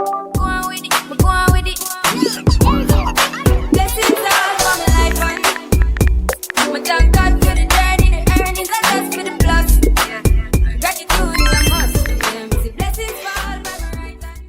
Go on with it, but go on with it. Blessings all for my life, man. My thank God for the journey, the earnings, and that's for the plus. Gratitude is a must. See, blessings fall by my right hand.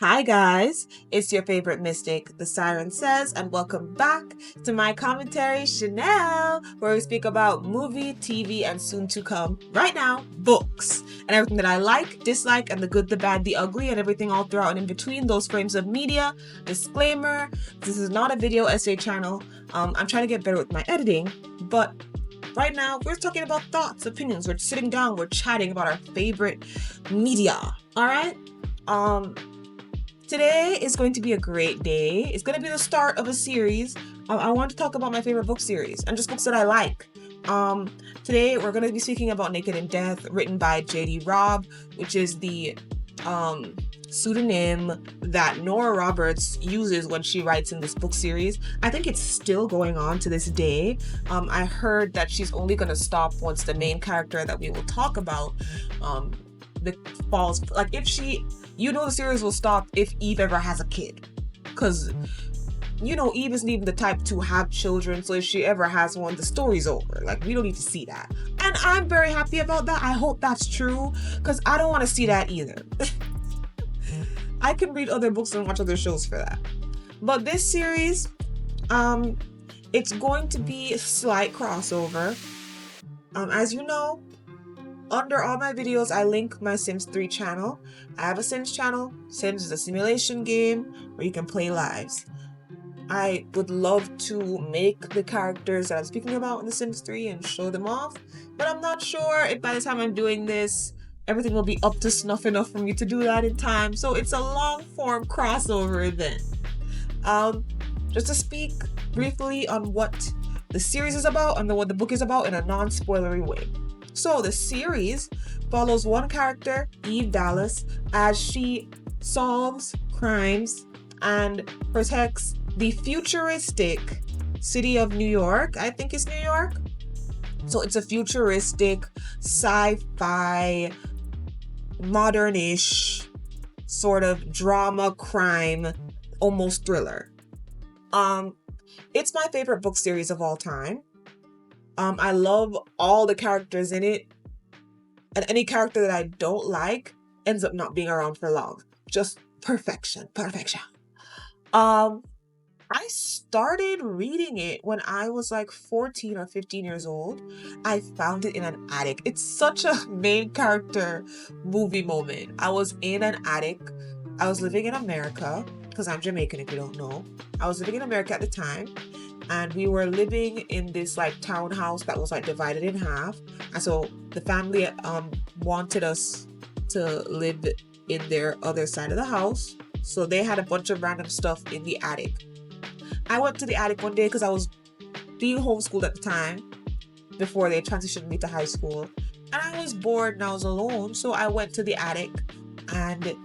Hi guys, it's your favorite mystic, the Siren says, and welcome back to my commentary Chanel, where we speak about movie, TV, and soon to come, right now, books, and everything that I like, dislike, and the good, the bad, the ugly, and everything all throughout and in between those frames of media. Disclaimer, this is not a video essay channel. I'm trying to get better with my editing, but right now we're talking about thoughts, opinions, we're sitting down, we're chatting about our favorite media, alright? Today is going to be a great day. It's going to be the start of a series. I want to talk about my favorite book series and just books that I like. Today we're going to be speaking about Naked in Death, written by J.D. Robb, which is the pseudonym that Nora Roberts uses when she writes in this book series. I think it's still going on to this day. I heard that she's only going to stop once the main character that we will talk about falls. Like if she... the series will stop if Eve ever has a kid. Because, Eve isn't even the type to have children, so if she ever has one, the story's over. Like, we don't need to see that. And I'm very happy about that. I hope that's true, because I don't want to see that either. I can read other books and watch other shows for that. But this series, it's going to be a slight crossover. As you know, under all my videos, I link my Sims 3 channel. I have a Sims channel. Sims is a simulation game where you can play lives. I would love to make the characters that I'm speaking about in the Sims 3 and show them off, but I'm not sure if by the time I'm doing this, everything will be up to snuff enough for me to do that in time. So it's a long-form crossover event. Just to speak briefly on what the series is about and what the book is about in a non-spoilery way. So the series follows one character, Eve Dallas, as she solves crimes and protects the futuristic city of New York. I think it's New York. So it's a futuristic, sci-fi, modern-ish sort of drama, crime, almost thriller. It's my favorite book series of all time. I love all the characters in it, and any character that I don't like ends up not being around for long. Just perfection. I started reading it when I was like 14 or 15 years old. I found it in an attic. It's such a main character movie moment. I was in an attic. I was living in America, because I'm Jamaican if you don't know. I was living in America at the time. And we were living in this like townhouse that was like divided in half. And so the family wanted us to live in their other side of the house. So they had a bunch of random stuff in the attic. I went to the attic one day because I was being homeschooled at the time before they transitioned me to high school. And I was bored and I was alone. So I went to the attic and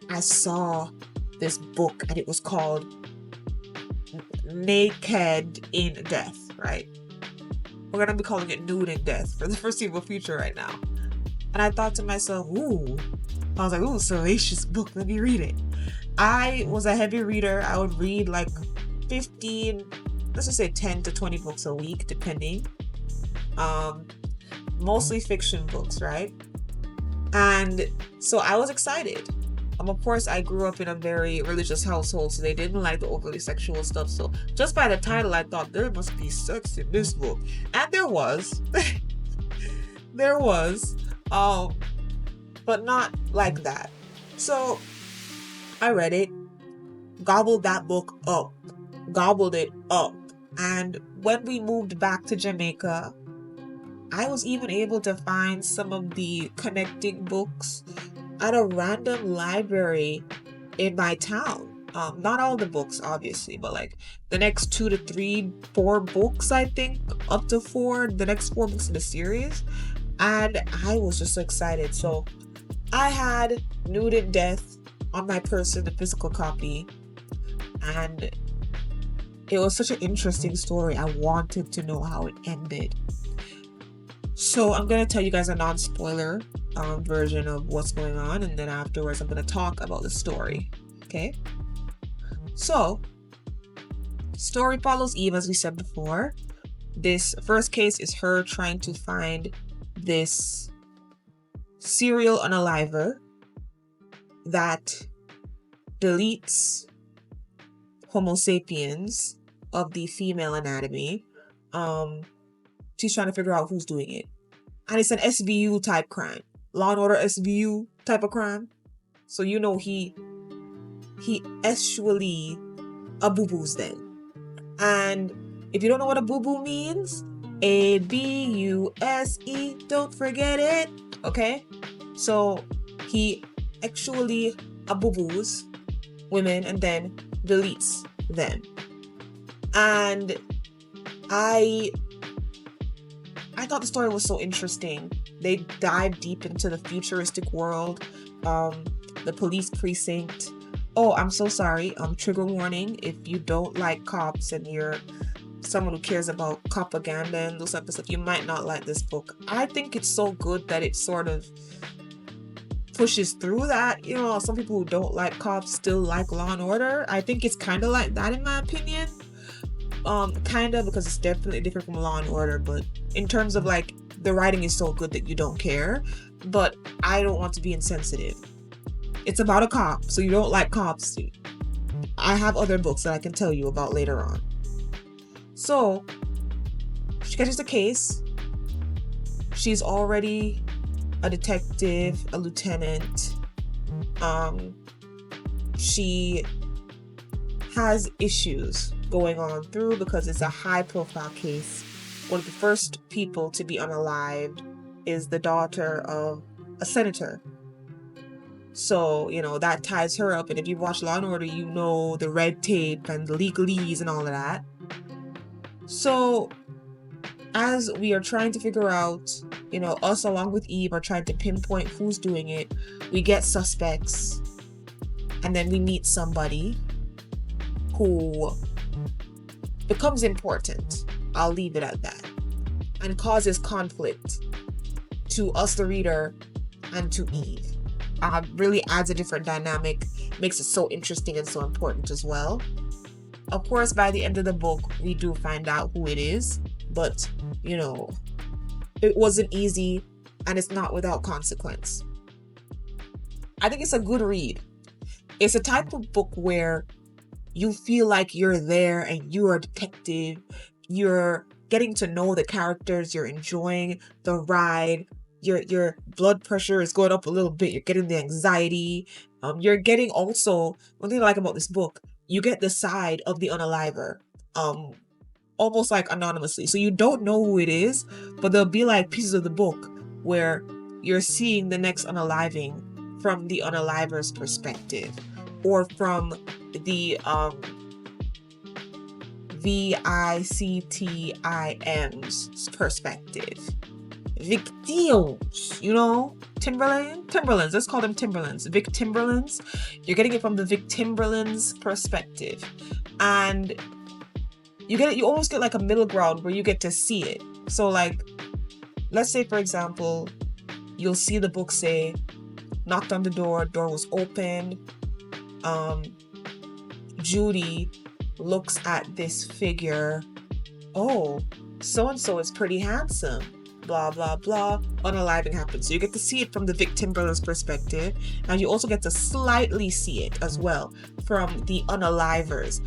I saw this book, and it was called Naked in Death, right? We're gonna be calling it Nude in Death for the foreseeable future right now. And I thought to myself, salacious book, let me read it. I was a heavy reader. I would read like 15, let's just say 10 to 20 books a week, depending. Mostly fiction books, right? And so I was excited. Of course, I grew up in a very religious household, so they didn't like the overly sexual stuff. So just by the title, I thought there must be sex in this book. And there was. There was. But not like that. So I read it, gobbled that book up, gobbled it up. And when we moved back to Jamaica, I was even able to find some of the connecting books at a random library in my town. Not all the books, obviously, but like the next 2 to 3, 4 books, I think, up to 4, the next 4 books in the series. And I was just so excited. So I had Nude in Death on my person, the physical copy, and it was such an interesting story. I wanted to know how it ended. So I'm going to tell you guys a non-spoiler version of what's going on, and then afterwards I'm going to talk about the story. Okay? So, story follows Eve, as we said before. This first case is her trying to find this serial unaliver that deletes Homo sapiens of the female anatomy. She's trying to figure out who's doing it. And it's an SVU type crime. Law and Order SVU type of crime. So you know he actually a boo-boos then. And if you don't know what a boo-boo means, ABUSE, don't forget it. Okay? So he actually a boo-boos women and then deletes them. And I thought the story was so interesting. They dive deep into the futuristic world, the police precinct. Oh, I'm so sorry. Trigger warning. If you don't like cops and you're someone who cares about propaganda and those type of stuff, you might not like this book. I think it's so good that it sort of pushes through that. You know, some people who don't like cops still like Law and Order. I think it's kind of like that in my opinion. Kind of, because it's definitely different from Law and Order, but in terms of like the writing is so good that you don't care. But I don't want to be insensitive. It's about a cop, so you don't like cops. I have other books that I can tell you about later on. So she catches the case. She's already a detective, a lieutenant. She has issues going on through because it's a high profile case. One of the first people to be unalived is the daughter of a senator. So, you know, that ties her up. And if you watch Law and Order, you know the red tape and the legalese and all of that. So, as we are trying to figure out, you know, us along with Eve are trying to pinpoint who's doing it, we get suspects. And then we meet somebody who becomes important. I'll leave it at that. And causes conflict to us, the reader, and to Eve. Really adds a different dynamic, makes it so interesting and so important as well. Of course, by the end of the book, we do find out who it is, but, you know, it wasn't easy and it's not without consequence. I think it's a good read. It's a type of book where you feel like you're there and you're a detective. You're getting to know the characters. You're enjoying the ride. Your blood pressure is going up a little bit. You're getting the anxiety. You're getting also, one thing I like about this book, you get the side of the unaliver. Almost like anonymously. So you don't know who it is, but there'll be like pieces of the book where you're seeing the next unaliving from the unaliver's perspective, or from the VICTIM's perspective. Victims, you know, Timberlands, let's call them Timberlands. Vic Timberlands, you're getting it from the Vic Timberlands perspective. And you almost get like a middle ground where you get to see it. So like, let's say for example, you'll see the book say, knocked on the door was opened. Judy looks at this figure. Oh, so-and-so is pretty handsome. Blah, blah, blah. Unaliving happens. So you get to see it from the Vic Timberland's perspective. And you also get to slightly see it as well from the unaliver's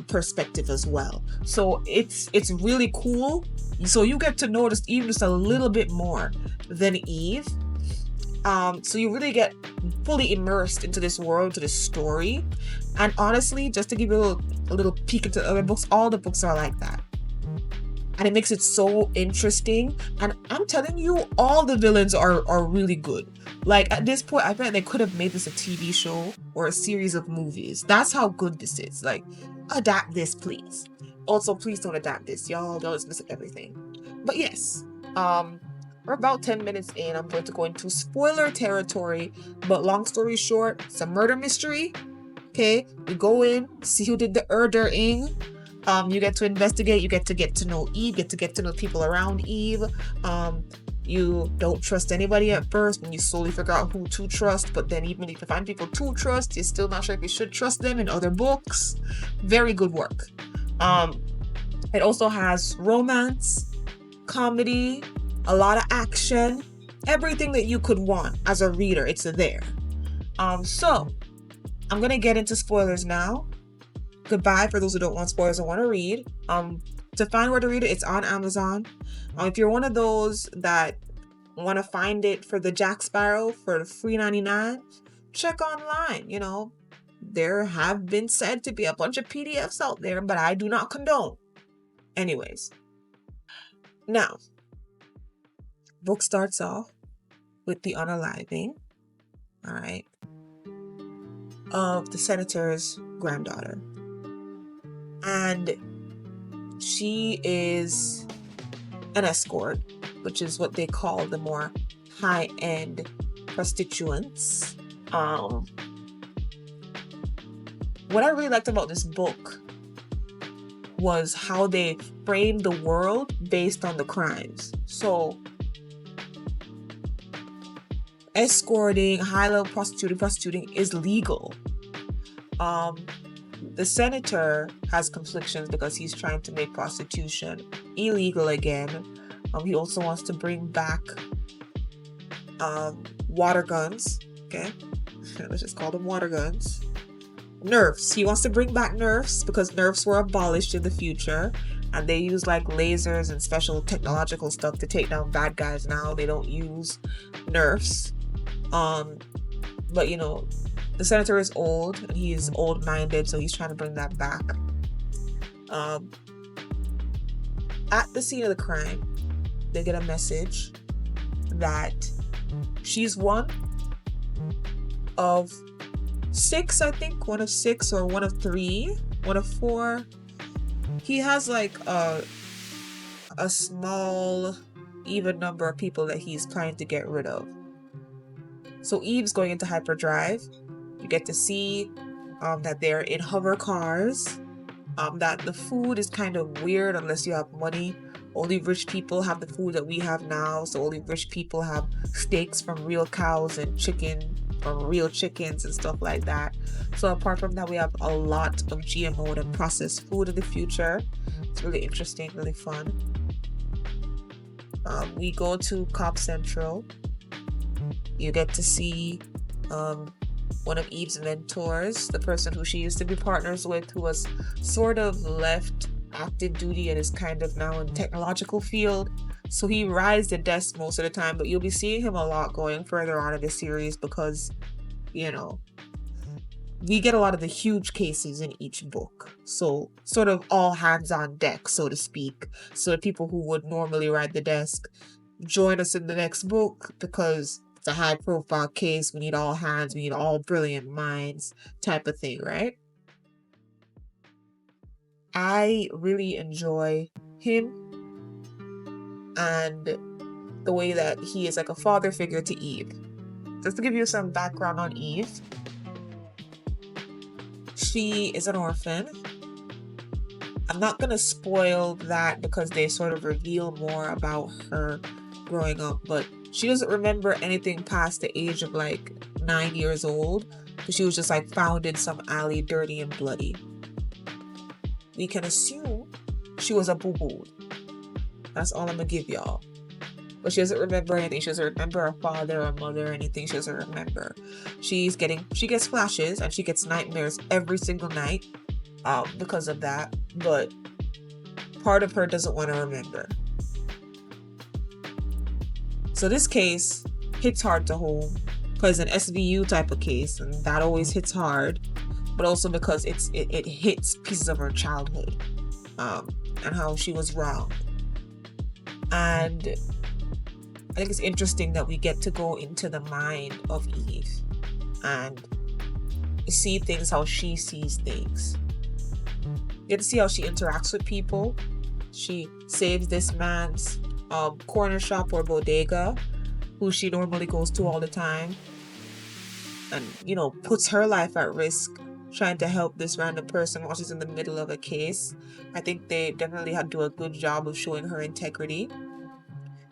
perspective as well. So it's really cool. So you get to notice even just a little bit more than Eve. So you really get fully immersed into this world, to this story. And honestly, just to give you a little peek into other books, all the books are like that. and it makes it so interesting. And I'm telling you, all the villains are really good. Like, at this point, I bet they could have made this a TV show or a series of movies. That's how good this is. Like, adapt this, please. Also, please don't adapt this. Y'all don't mess up everything. But yes, we're about 10 minutes in. I'm going to go into spoiler territory. But long story short, it's a murder mystery. Okay, we go in, see who did the murdering. You get to investigate. You get to know Eve. Get to know people around Eve. You don't trust anybody at first, and you slowly figure out who to trust. But then, even if you find people to trust, you're still not sure if you should trust them. In other books, very good work. It also has romance, comedy, a lot of action, everything that you could want as a reader. It's there. So I'm gonna get into spoilers now. Goodbye for those who don't want spoilers and want to read. To find where to read it, it's on Amazon. If you're one of those that want to find it for the Jack Sparrow for $3.99, check online. You know, there have been said to be a bunch of PDFs out there, but I do not condone. Anyways, now, book starts off with the unaliving, all right, of the senator's granddaughter. And she is an escort, which is what they call the more high-end prostitutes. What I really liked about this book was how they framed the world based on the crimes. So, escorting, high-level prostituting is legal. The senator has conflictions because he's trying to make prostitution illegal again. He also wants to bring back water guns. Okay, let's just call them water guns. Nerfs. He wants to bring back nerfs because nerfs were abolished in the future, and they use like lasers and special technological stuff to take down bad guys now. They don't use nerfs. But you know, the senator is old and he is old-minded, so he's trying to bring that back. At the scene of the crime, they get a message that she's one of six, I think. One of six or one of three, one of four. He has like a small, even number of people that he's trying to get rid of. So Eve's going into hyperdrive. You get to see that they're in hover cars. That the food is kind of weird unless you have money. Only rich people have the food that we have now. So only rich people have steaks from real cows and chicken from real chickens and stuff like that. So apart from that, we have a lot of GMO and processed food in the future. It's really interesting, really fun. We go to Cop Central. You get to see one of Eve's mentors, the person who she used to be partners with, who was sort of left active duty and is kind of now in technological field. So he rides the desk most of the time, but you'll be seeing him a lot going further on in the series because, you know, we get a lot of the huge cases in each book. So sort of all hands on deck, so to speak. So the people who would normally ride the desk join us in the next book because it's a high profile case. We need all hands. We need all brilliant minds type of thing, right? I really enjoy him and the way that he is like a father figure to Eve. Just to give you some background on Eve, she is an orphan. I'm not going to spoil that because they sort of reveal more about her growing up, but she doesn't remember anything past the age of like 9 years old because she was just like found in some alley dirty and bloody. We can assume she was a boo-boo. That's all I'm gonna give y'all. But she doesn't remember anything. She doesn't remember her father or mother or anything. She doesn't remember. She gets flashes and she gets nightmares every single night because of that. But part of her doesn't want to remember. So this case hits hard to home because an SVU type of case, and that always hits hard. But also because it hits pieces of her childhood and how she was wronged. And I think it's interesting that we get to go into the mind of Eve and see things how she sees things. You get to see how she interacts with people. She saves this man's corner shop or bodega, who she normally goes to all the time, and puts her life at risk trying to help this random person while she's in the middle of a case. I think they definitely had to do a good job of showing her integrity.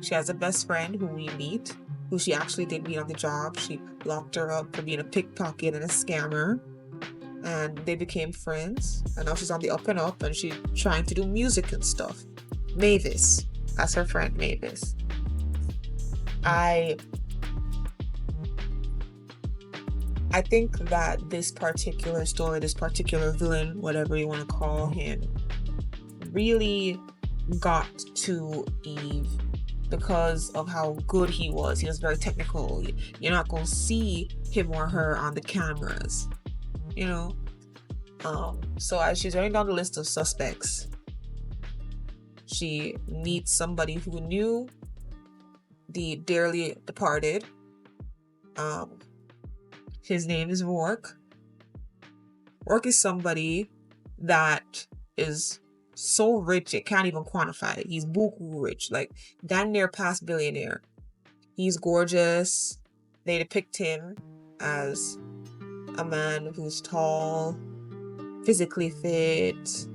She has a best friend who we meet, who she actually did meet on the job. She locked her up for being a pickpocket and a scammer, and they became friends, and now she's on the up and up, and she's trying to do music and stuff. Mavis, that's her friend, Mavis. I think that this particular story, this particular villain, whatever you want to call him, really got to Eve because of how good he was. He was very technical. You're not going to see him or her on the cameras, So as she's running down the list of suspects, she meets somebody who knew the dearly departed. His name is Rourke. Rourke is somebody that is so rich it can't even quantify it. He's buku rich, like damn near past billionaire. He's gorgeous. They depict him as a man who's tall, physically fit,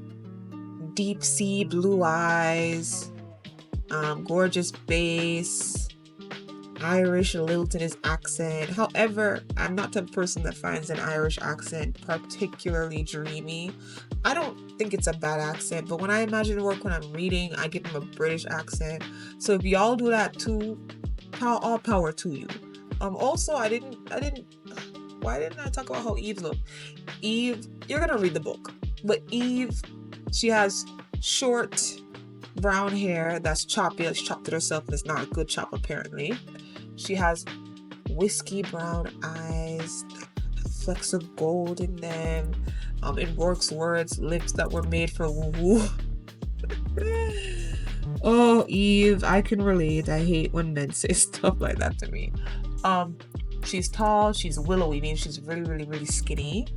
deep sea blue eyes, gorgeous bass, Irish lilt in his accent. However, I'm not the person that finds an Irish accent particularly dreamy. I don't think it's a bad accent, but when I imagine Rourke when I'm reading, I give him a British accent. So if y'all do that too, all power to you. Also, why didn't I talk about how Eve looked? Eve, you're gonna read the book, but Eve, she has short brown hair that's choppy. She chopped it herself, and it's not a good chop apparently. She has whiskey brown eyes, flecks of gold in them. In Rourke's words, lips that were made for woo-woo. Oh, Eve, I can relate. I hate when men say stuff like that to me. She's tall, she's willowy, means she's really, really, really skinny.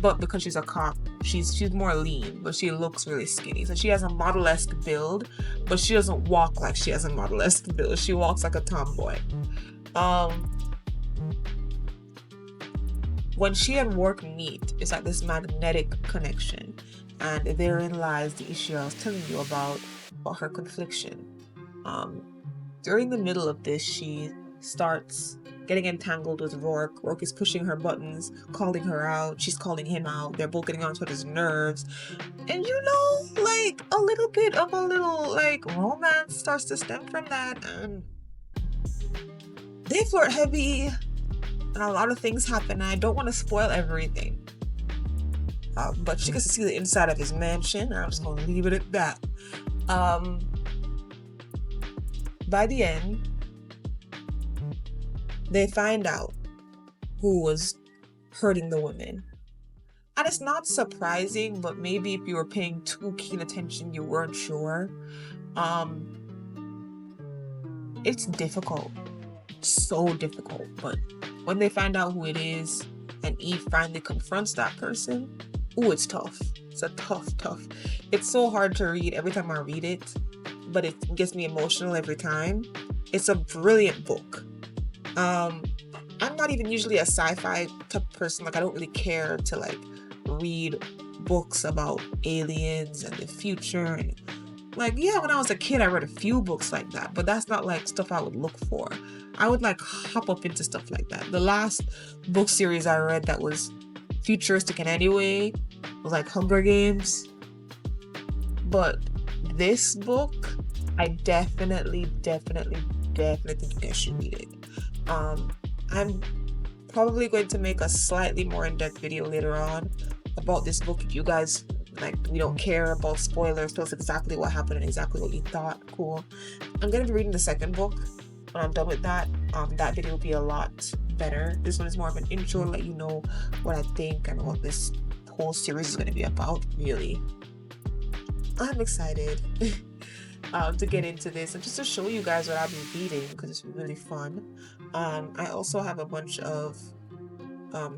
But because she's a cop, she's more lean, but she looks really skinny. So she has a model-esque build, but she doesn't walk like she has a model-esque build. She walks like a tomboy. When she and Rourke meet, it's like this magnetic connection. And therein lies the issue I was telling you about her confliction. During the middle of this, she starts getting entangled with Rourke. Rourke is pushing her buttons, calling her out. She's calling him out. They're both getting on each other's nerves. And like a little bit of romance starts to stem from that. And they flirt heavy. And a lot of things happen. I don't want to spoil everything. But she gets to see the inside of his mansion. I'm just going to leave it at that. By the end, they find out who was hurting the women. And it's not surprising, but maybe if you were paying too keen attention, you weren't sure. It's difficult. So difficult. But when they find out who it is, and Eve finally confronts that person, it's tough. It's a tough. It's so hard to read every time I read it, but it gets me emotional every time. It's a brilliant book. I'm not even usually a sci-fi type of person. Like, I don't really care to read books about aliens and the future. And when I was a kid, I read a few books like that, but that's not stuff I would look for. I would hop up into stuff like that. The last book series I read that was futuristic in any way was Hunger Games. But this book, I definitely think you guys should read it. I'm probably going to make a slightly more in-depth video later on about this book. If you guys we don't care about spoilers, tell us exactly what happened and exactly what you thought. Cool. I'm gonna be reading the second book when I'm done with that. That video will be a lot better. This one is more of an intro to let you know what I think and what this whole series is going to be about. Really, I'm excited. to get into this and just to show you guys what I've been reading because it's really fun. I also have a bunch of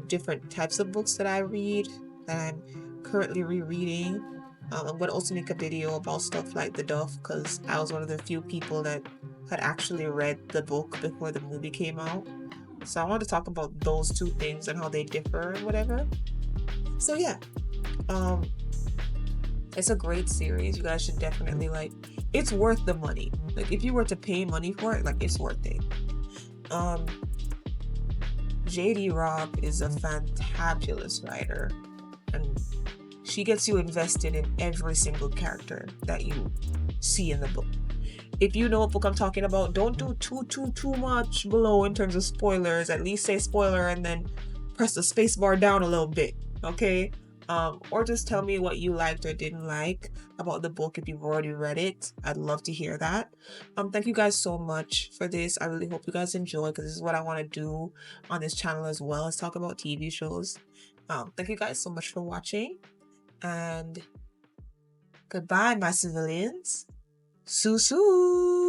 different types of books that I read that I'm currently rereading. I'm gonna also make a video about stuff like The Duff because I was one of the few people that had actually read the book before the movie came out. So I want to talk about those two things and how they differ and whatever. So yeah, um, it's a great series. You guys should definitely like. It's worth the money. Like if you were to pay money for it, like it's worth it. Um, JD Robb is a fantabulous writer, and she gets you invested in every single character that you see in the book. If you know what book I'm talking about, don't do too much below in terms of spoilers. At least say spoiler and then press the space bar down a little bit, okay? Or just tell me what you liked or didn't like about the book if you've already read it. I'd love to hear that. Thank you guys so much for this. I really hope you guys enjoy because this is what I want to do on this channel as well as talk about TV shows. Thank you guys so much for watching, and goodbye, my civilians. Sue.